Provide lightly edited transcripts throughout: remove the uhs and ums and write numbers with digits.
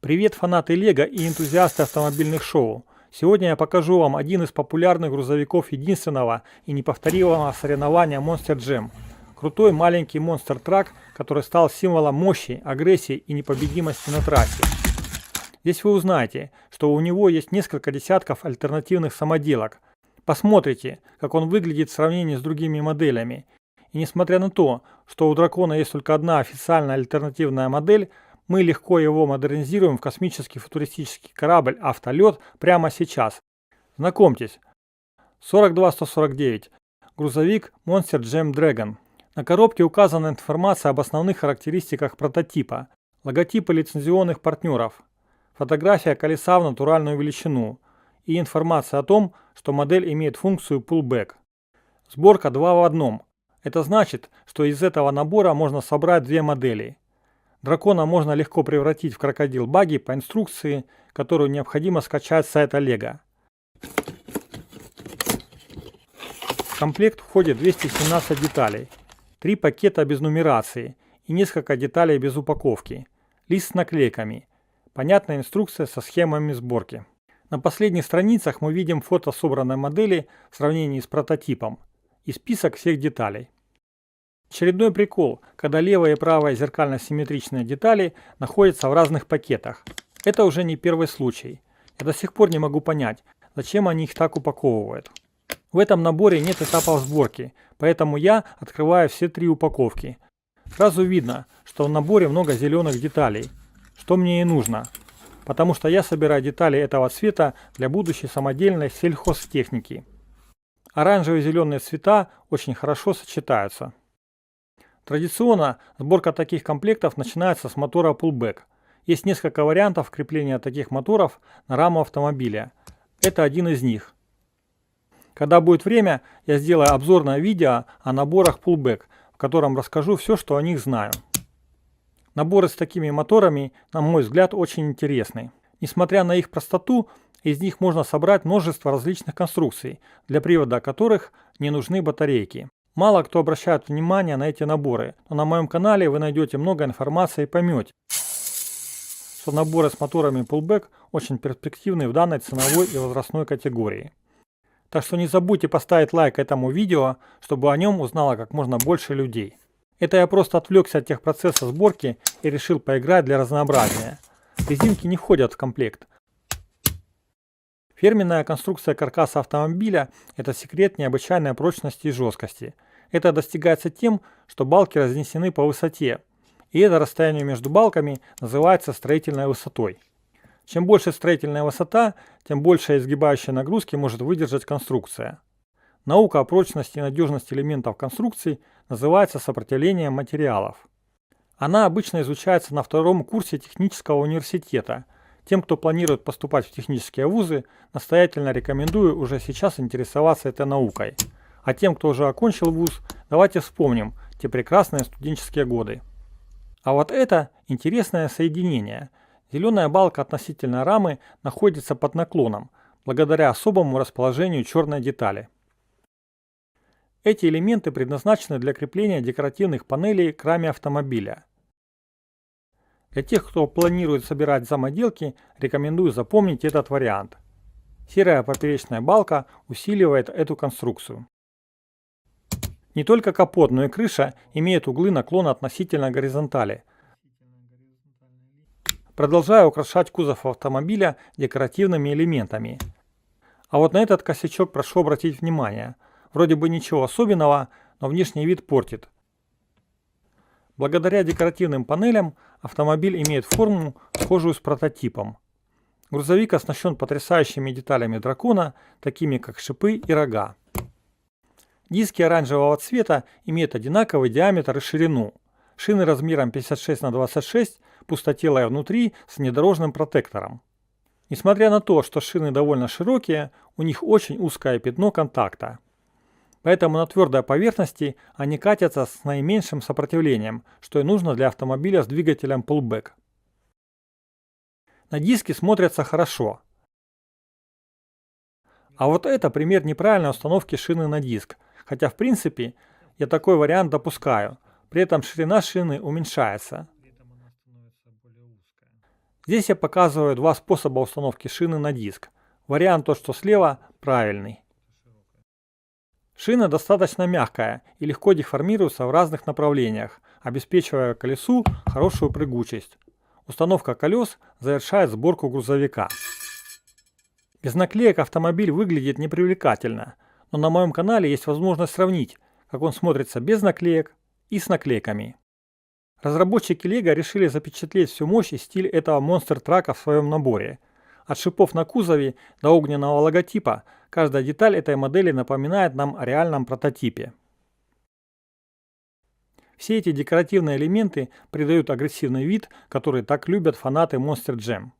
Привет, фанаты Лего и энтузиасты автомобильных шоу! Сегодня я покажу вам один из популярных грузовиков единственного и неповторимого соревнования Monster Jam. Крутой маленький монстр-трак, который стал символом мощи, агрессии и непобедимости на трассе. Здесь вы узнаете, что у него есть несколько десятков альтернативных самоделок. Посмотрите, как он выглядит в сравнении с другими моделями. И несмотря на то, что у дракона есть только одна официальная альтернативная модель, мы легко его модернизируем в космический футуристический корабль «Автолет» прямо сейчас. Знакомьтесь, 42149, грузовик Monster Jam Dragon. На коробке указана информация об основных характеристиках прототипа, логотипы лицензионных партнеров, фотография колеса в натуральную величину и информация о том, что модель имеет функцию pullback. Сборка 2 в 1. Это значит, что из этого набора можно собрать две модели. Дракона можно легко превратить в крокодил-багги по инструкции, которую необходимо скачать с сайта Lego. В комплект входит 217 деталей, 3 пакета без нумерации и несколько деталей без упаковки, лист с наклейками, понятная инструкция со схемами сборки. На последних страницах мы видим фото собранной модели в сравнении с прототипом и список всех деталей. Очередной прикол, когда левая и правая зеркально-симметричные детали находятся в разных пакетах. Это уже не первый случай. Я до сих пор не могу понять, зачем они их так упаковывают. В этом наборе нет этапов сборки, поэтому я открываю все 3 упаковки. Сразу видно, что в наборе много зеленых деталей, что мне и нужно, потому что я собираю детали этого цвета для будущей самодельной сельхозтехники. Оранжевые и зеленые цвета очень хорошо сочетаются. Традиционно сборка таких комплектов начинается с мотора pullback. Есть несколько вариантов крепления таких моторов на раму автомобиля. Это один из них. Когда будет время, я сделаю обзорное видео о наборах pullback, в котором расскажу все, что о них знаю. Наборы с такими моторами, на мой взгляд, очень интересны. Несмотря на их простоту, из них можно собрать множество различных конструкций, для привода которых не нужны батарейки. Мало кто обращает внимание на эти наборы, но на моем канале вы найдете много информации и поймете, что наборы с моторами pullback очень перспективны в данной ценовой и возрастной категории. Так что не забудьте поставить лайк этому видео, чтобы о нем узнало как можно больше людей. Это я просто отвлекся от техпроцесса сборки и решил поиграть для разнообразия. Резинки не входят в комплект. Фирменная конструкция каркаса автомобиля – это секрет необычайной прочности и жесткости. Это достигается тем, что балки разнесены по высоте, и это расстояние между балками называется строительной высотой. Чем больше строительная высота, тем больше изгибающей нагрузки может выдержать конструкция. Наука о прочности и надежности элементов конструкций называется сопротивлением материалов. Она обычно изучается на 2-м курсе технического университета. Тем, кто планирует поступать в технические вузы, настоятельно рекомендую уже сейчас интересоваться этой наукой. А тем, кто уже окончил вуз, давайте вспомним те прекрасные студенческие годы. А вот это интересное соединение. Зеленая балка относительно рамы находится под наклоном, благодаря особому расположению черной детали. Эти элементы предназначены для крепления декоративных панелей к раме автомобиля. Для тех, кто планирует собирать самоделки, рекомендую запомнить этот вариант. Серая поперечная балка усиливает эту конструкцию. Не только капот, но и крыша имеют углы наклона относительно горизонтали. Продолжаю украшать кузов автомобиля декоративными элементами. А вот на этот косячок прошу обратить внимание. Вроде бы ничего особенного, но внешний вид портит. Благодаря декоративным панелям автомобиль имеет форму, схожую с прототипом. Грузовик оснащен потрясающими деталями дракона, такими как шипы и рога. Диски оранжевого цвета имеют одинаковый диаметр и ширину. Шины размером 56×26, пустотелые внутри с внедорожным протектором. Несмотря на то, что шины довольно широкие, у них очень узкое пятно контакта. Поэтому на твердой поверхности они катятся с наименьшим сопротивлением, что и нужно для автомобиля с двигателем pullback. На диске смотрятся хорошо. А вот это пример неправильной установки шины на диск, хотя в принципе я такой вариант допускаю, при этом ширина шины уменьшается. Здесь я показываю два способа установки шины на диск. Вариант тот, что слева, правильный. Шина достаточно мягкая и легко деформируется в разных направлениях, обеспечивая колесу хорошую прыгучесть. Установка колес завершает сборку грузовика. Без наклеек автомобиль выглядит непривлекательно, но на моем канале есть возможность сравнить, как он смотрится без наклеек и с наклейками. Разработчики Lego решили запечатлеть всю мощь и стиль этого монстр-трака в своем наборе. От шипов на кузове до огненного логотипа каждая деталь этой модели напоминает нам о реальном прототипе. Все эти декоративные элементы придают агрессивный вид, который так любят фанаты Monster Jam.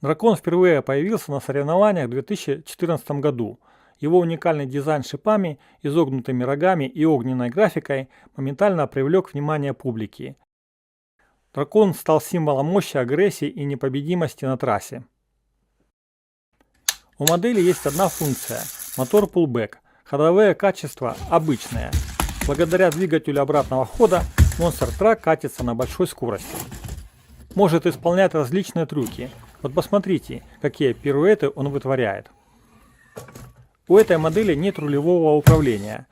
Дракон впервые появился на соревнованиях в 2014 году. Его уникальный дизайн с шипами, изогнутыми рогами и огненной графикой моментально привлек внимание публики. Дракон стал символом мощи, агрессии и непобедимости на трассе. У модели есть одна функция – мотор pullback. Ходовые качества обычные. Благодаря двигателю обратного хода Monster Truck катится на большой скорости. Может исполнять различные трюки. Вот посмотрите, какие пируэты он вытворяет. У этой модели нет рулевого управления.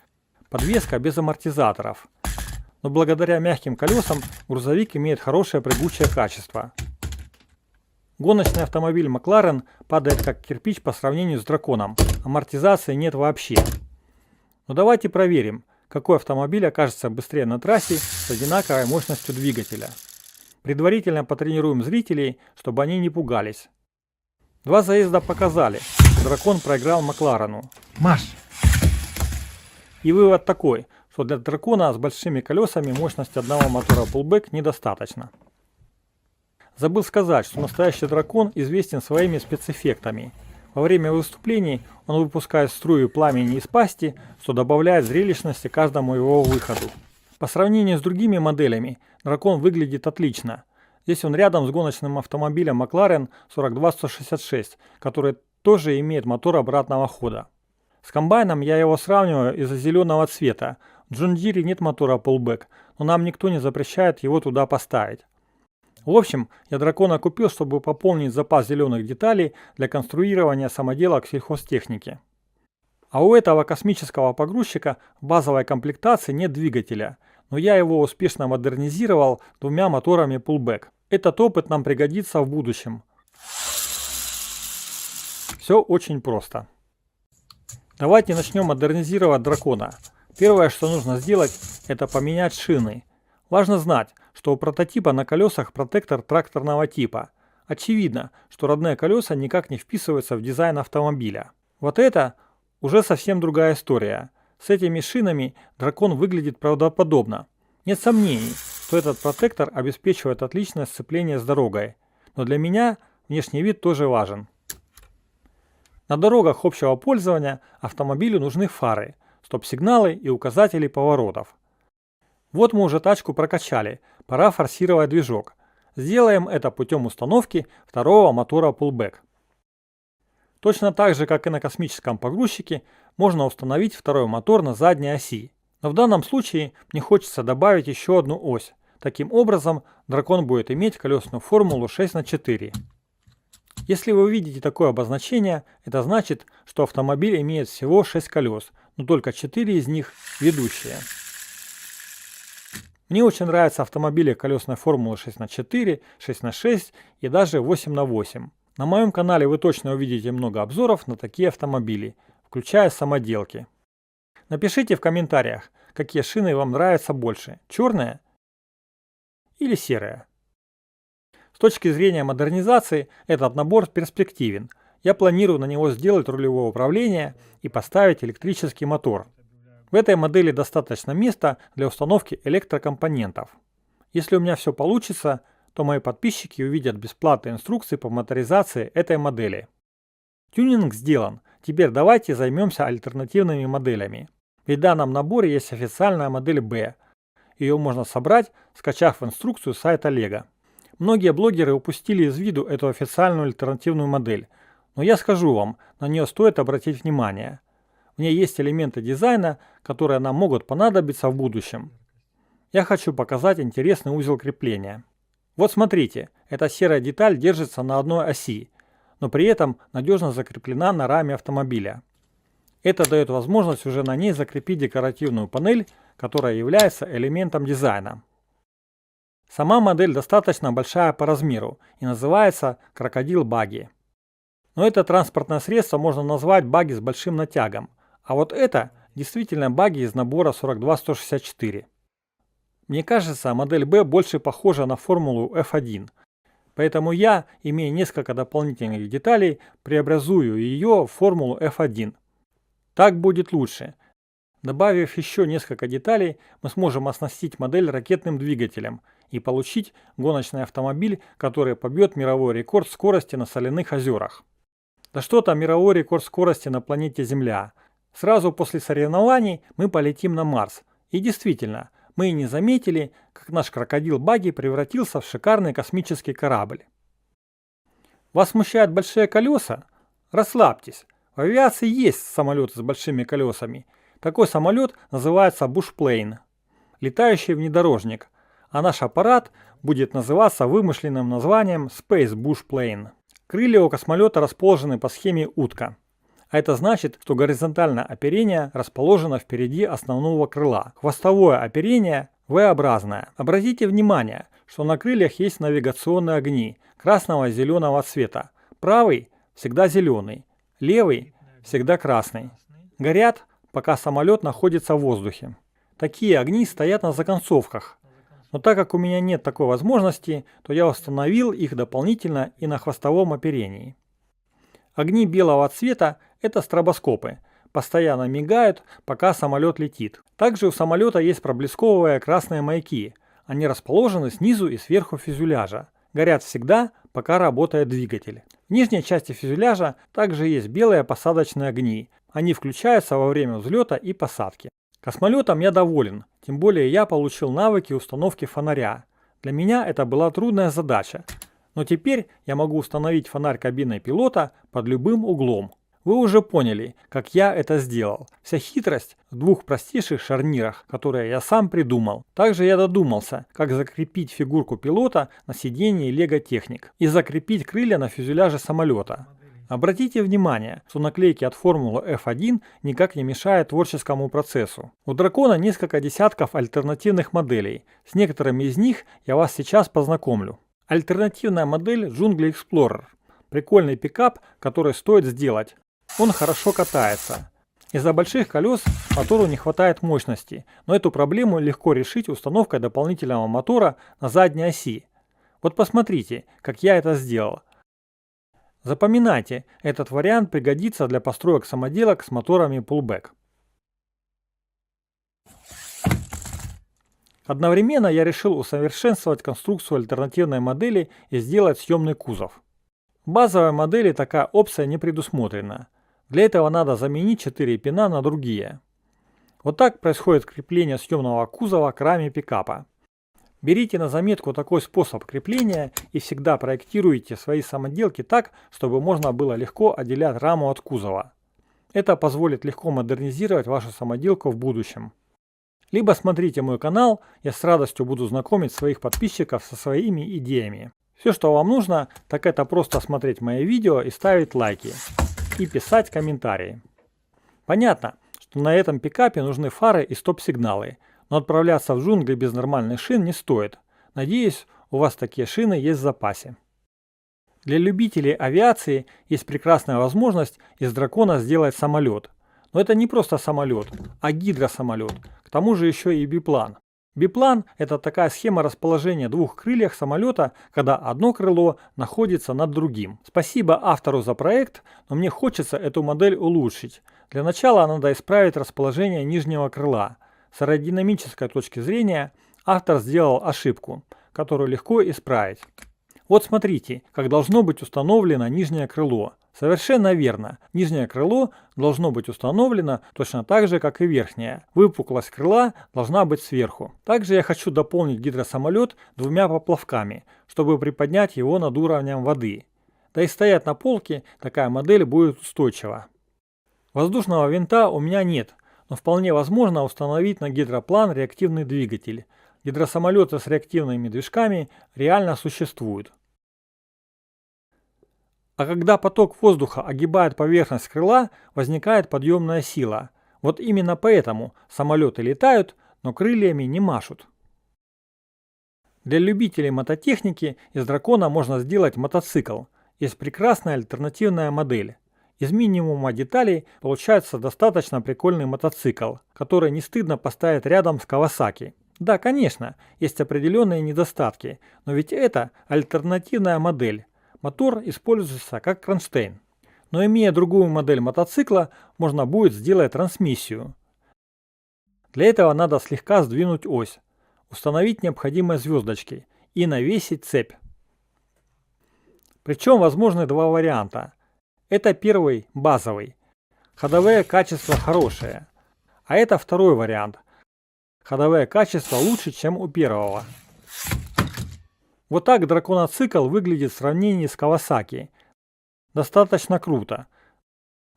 Подвеска без амортизаторов. Но благодаря мягким колесам грузовик имеет хорошее прыгучее качество. Гоночный автомобиль McLaren падает как кирпич по сравнению с драконом. Амортизации нет вообще. Но давайте проверим, какой автомобиль окажется быстрее на трассе с одинаковой мощностью двигателя. Предварительно потренируем зрителей, чтобы они не пугались. Два заезда показали, что дракон проиграл Макларену. Марш! И вывод такой, что для дракона с большими колесами мощности одного мотора pullback недостаточно. Забыл сказать, что настоящий дракон известен своими спецэффектами. Во время выступлений он выпускает струю пламени из пасти, что добавляет зрелищности каждому его выходу. По сравнению с другими моделями, дракон выглядит отлично. Здесь он рядом с гоночным автомобилем McLaren 42166, который тоже имеет мотор обратного хода. С комбайном я его сравниваю из-за зеленого цвета. В John Deere нет мотора pullback, но нам никто не запрещает его туда поставить. В общем, я дракона купил, чтобы пополнить запас зеленых деталей для конструирования самоделок сельхозтехники. А у этого космического погрузчика в базовой комплектации нет двигателя, но я его успешно модернизировал двумя моторами pullback. Этот опыт нам пригодится в будущем. Все очень просто. Давайте начнем модернизировать дракона. Первое, что нужно сделать, это поменять шины. Важно знать, что у прототипа на колесах протектор тракторного типа. Очевидно, что родные колеса никак не вписываются в дизайн автомобиля. Вот это уже совсем другая история. С этими шинами дракон выглядит правдоподобно. Нет сомнений, что этот протектор обеспечивает отличное сцепление с дорогой. Но для меня внешний вид тоже важен. На дорогах общего пользования автомобилю нужны фары, стоп-сигналы и указатели поворотов. Вот мы уже тачку прокачали, пора форсировать движок. Сделаем это путем установки второго мотора pullback. Точно так же, как и на космическом погрузчике, можно установить второй мотор на задней оси. Но в данном случае мне хочется добавить еще одну ось. Таким образом, дракон будет иметь колесную формулу 6х4. Если вы видите такое обозначение, это значит, что автомобиль имеет всего 6 колес, но только 4 из них ведущие. Мне очень нравятся автомобили колесной формулы 6х4, 6х6 и даже 8х8. На моем канале вы точно увидите много обзоров на такие автомобили, включая самоделки. Напишите в комментариях, какие шины вам нравятся больше, черные или серые. С точки зрения модернизации этот набор перспективен. Я планирую на него сделать рулевое управление и поставить электрический мотор. В этой модели достаточно места для установки электрокомпонентов. Если у меня все получится, то мои подписчики увидят бесплатные инструкции по моторизации этой модели. Тюнинг сделан, теперь давайте займемся альтернативными моделями. В данном наборе есть официальная модель B. Ее можно собрать, скачав инструкцию с сайта Lego. Многие блогеры упустили из виду эту официальную альтернативную модель, но я скажу вам, на нее стоит обратить внимание. В ней есть элементы дизайна, которые нам могут понадобиться в будущем. Я хочу показать интересный узел крепления. Вот смотрите, эта серая деталь держится на одной оси, но при этом надежно закреплена на раме автомобиля. Это дает возможность уже на ней закрепить декоративную панель, которая является элементом дизайна. Сама модель достаточно большая по размеру и называется крокодил багги. Но это транспортное средство можно назвать багги с большим натягом, а вот это действительно багги из набора 42164. Мне кажется, модель B больше похожа на формулу F1, поэтому я, имея несколько дополнительных деталей, преобразую ее в формулу F1. Так будет лучше. Добавив еще несколько деталей, мы сможем оснастить модель ракетным двигателем и получить гоночный автомобиль, который побьет мировой рекорд скорости на соляных озерах. Да что там мировой рекорд скорости на планете Земля? Сразу после соревнований мы полетим на Марс. И действительно, мы и не заметили, как наш крокодил багги превратился в шикарный космический корабль. Вас смущают большие колеса? Расслабьтесь. В авиации есть самолеты с большими колесами. Такой самолет называется бушплейн, летающий внедорожник, а наш аппарат будет называться вымышленным названием Space Bushplane. Крылья у космолета расположены по схеме утка. А это значит, что горизонтальное оперение расположено впереди основного крыла. Хвостовое оперение V-образное. Обратите внимание, что на крыльях есть навигационные огни красного и зеленого цвета. Правый всегда зеленый, левый всегда красный. Горят, пока самолет находится в воздухе. Такие огни стоят на законцовках. Но так как у меня нет такой возможности, то я установил их дополнительно и на хвостовом оперении. Огни белого цвета – это стробоскопы. Постоянно мигают, пока самолет летит. Также у самолета есть проблесковые красные маяки. Они расположены снизу и сверху фюзеляжа. Горят всегда, пока работает двигатель. В нижней части фюзеляжа также есть белые посадочные огни. Они включаются во время взлета и посадки. Космолетом я доволен, тем более я получил навыки установки фонаря. Для меня это была трудная задача. Но теперь я могу установить фонарь кабины пилота под любым углом. Вы уже поняли, как я это сделал. Вся хитрость в двух простейших шарнирах, которые я сам придумал. Также я додумался, как закрепить фигурку пилота на сидении Lego Technic и закрепить крылья на фюзеляже самолета. Обратите внимание, что наклейки от формулы F1 никак не мешают творческому процессу. У дракона несколько десятков альтернативных моделей. С некоторыми из них я вас сейчас познакомлю. Альтернативная модель Джунгли Explorer. Прикольный пикап, который стоит сделать. Он хорошо катается. Из-за больших колес мотору не хватает мощности, но эту проблему легко решить установкой дополнительного мотора на задней оси. Вот посмотрите, как я это сделал. Запоминайте, этот вариант пригодится для построек самоделок с моторами pullback. Одновременно я решил усовершенствовать конструкцию альтернативной модели и сделать съемный кузов. В базовой модели такая опция не предусмотрена. Для этого надо заменить 4 пина на другие. Вот так происходит крепление съемного кузова к раме пикапа. Берите на заметку такой способ крепления и всегда проектируйте свои самоделки так, чтобы можно было легко отделять раму от кузова. Это позволит легко модернизировать вашу самоделку в будущем. Либо смотрите мой канал, я с радостью буду знакомить своих подписчиков со своими идеями. Все, что вам нужно, так это просто смотреть мои видео и ставить лайки. И писать комментарии. Понятно, что на этом пикапе нужны фары и стоп-сигналы, но отправляться в джунгли без нормальных шин не стоит. Надеюсь, у вас такие шины есть в запасе. Для любителей авиации есть прекрасная возможность из дракона сделать самолет. Но это не просто самолет, а гидросамолет, к тому же еще и биплан. Биплан – это такая схема расположения двух крыльев самолета, когда одно крыло находится над другим. Спасибо автору за проект, но мне хочется эту модель улучшить. Для начала надо исправить расположение нижнего крыла. С аэродинамической точки зрения автор сделал ошибку, которую легко исправить. Вот смотрите, как должно быть установлено нижнее крыло. Совершенно верно, нижнее крыло должно быть установлено точно так же, как и верхнее. Выпуклость крыла должна быть сверху. Также я хочу дополнить гидросамолет двумя поплавками, чтобы приподнять его над уровнем воды. Да и стоять на полке такая модель будет устойчива. Воздушного винта у меня нет, но вполне возможно установить на гидроплан реактивный двигатель. Гидросамолеты с реактивными движками реально существуют. А когда поток воздуха огибает поверхность крыла, возникает подъемная сила. Вот именно поэтому самолеты летают, но крыльями не машут. Для любителей мототехники из дракона можно сделать мотоцикл. Есть прекрасная альтернативная модель. Из минимума деталей получается достаточно прикольный мотоцикл, который не стыдно поставить рядом с Kawasaki. Да, конечно, есть определенные недостатки, но ведь это альтернативная модель. Мотор используется как кронштейн. Но имея другую модель мотоцикла, можно будет сделать трансмиссию. Для этого надо слегка сдвинуть ось, установить необходимые звездочки и навесить цепь. Причем возможны два варианта. Это первый, базовый. Ходовые качества хорошие. А это второй вариант. Ходовые качества лучше, чем у первого. Вот так драконоцикл выглядит в сравнении с Kawasaki. Достаточно круто.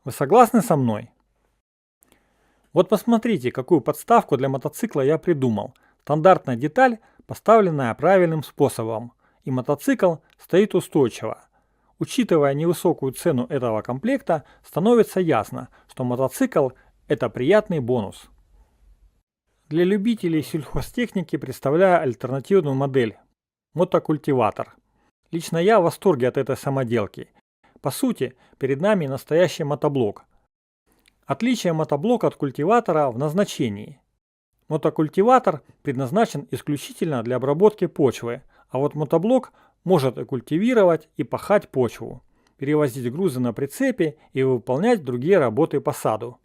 Вы согласны со мной? Вот посмотрите, какую подставку для мотоцикла я придумал. Стандартная деталь, поставленная правильным способом. И мотоцикл стоит устойчиво. Учитывая невысокую цену этого комплекта, становится ясно, что мотоцикл – это приятный бонус. Для любителей сельхозтехники представляю альтернативную модель – мотокультиватор. Лично я в восторге от этой самоделки. По сути, перед нами настоящий мотоблок. Отличие мотоблока от культиватора в назначении. Мотокультиватор предназначен исключительно для обработки почвы, а вот мотоблок может и культивировать, и пахать почву, перевозить грузы на прицепе и выполнять другие работы по саду.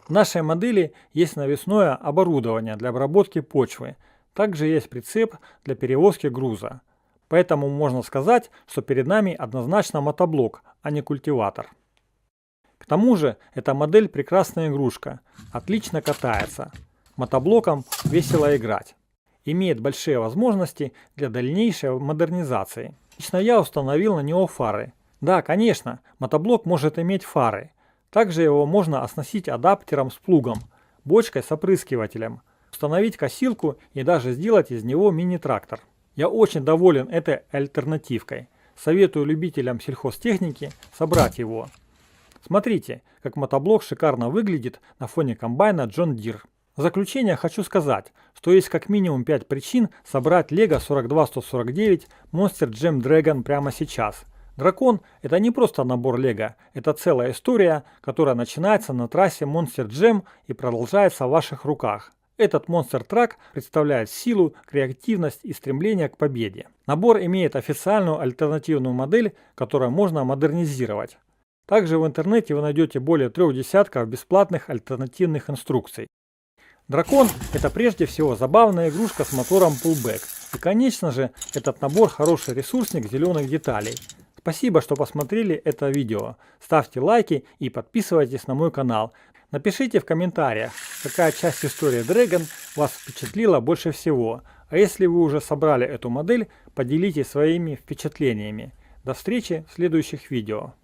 В нашей модели есть навесное оборудование для обработки почвы, также есть прицеп для перевозки груза. Поэтому можно сказать, что перед нами однозначно мотоблок, а не культиватор. К тому же эта модель прекрасная игрушка, отлично катается. Мотоблоком весело играть. Имеет большие возможности для дальнейшей модернизации. Лично я установил на него фары. Да, конечно, мотоблок может иметь фары. Также его можно оснастить адаптером с плугом, бочкой с опрыскивателем, установить косилку и даже сделать из него мини-трактор. Я очень доволен этой альтернативкой. Советую любителям сельхозтехники собрать его. Смотрите, как мотоблок шикарно выглядит на фоне комбайна John Deere. В заключение хочу сказать, что есть как минимум 5 причин собрать LEGO 42149 Monster Jam Dragon прямо сейчас. Дракон – это не просто набор LEGO, это целая история, которая начинается на трассе Monster Jam и продолжается в ваших руках. Этот Monster Truck представляет силу, креативность и стремление к победе. Набор имеет официальную альтернативную модель, которую можно модернизировать. Также в интернете вы найдете более 3 десятков бесплатных альтернативных инструкций. Дракон – это прежде всего забавная игрушка с мотором Pullback. И конечно же, этот набор хороший ресурсник зеленых деталей. Спасибо, что посмотрели это видео. Ставьте лайки и подписывайтесь на мой канал. Напишите в комментариях, какая часть истории Dragon вас впечатлила больше всего. А если вы уже собрали эту модель, поделитесь своими впечатлениями. До встречи в следующих видео.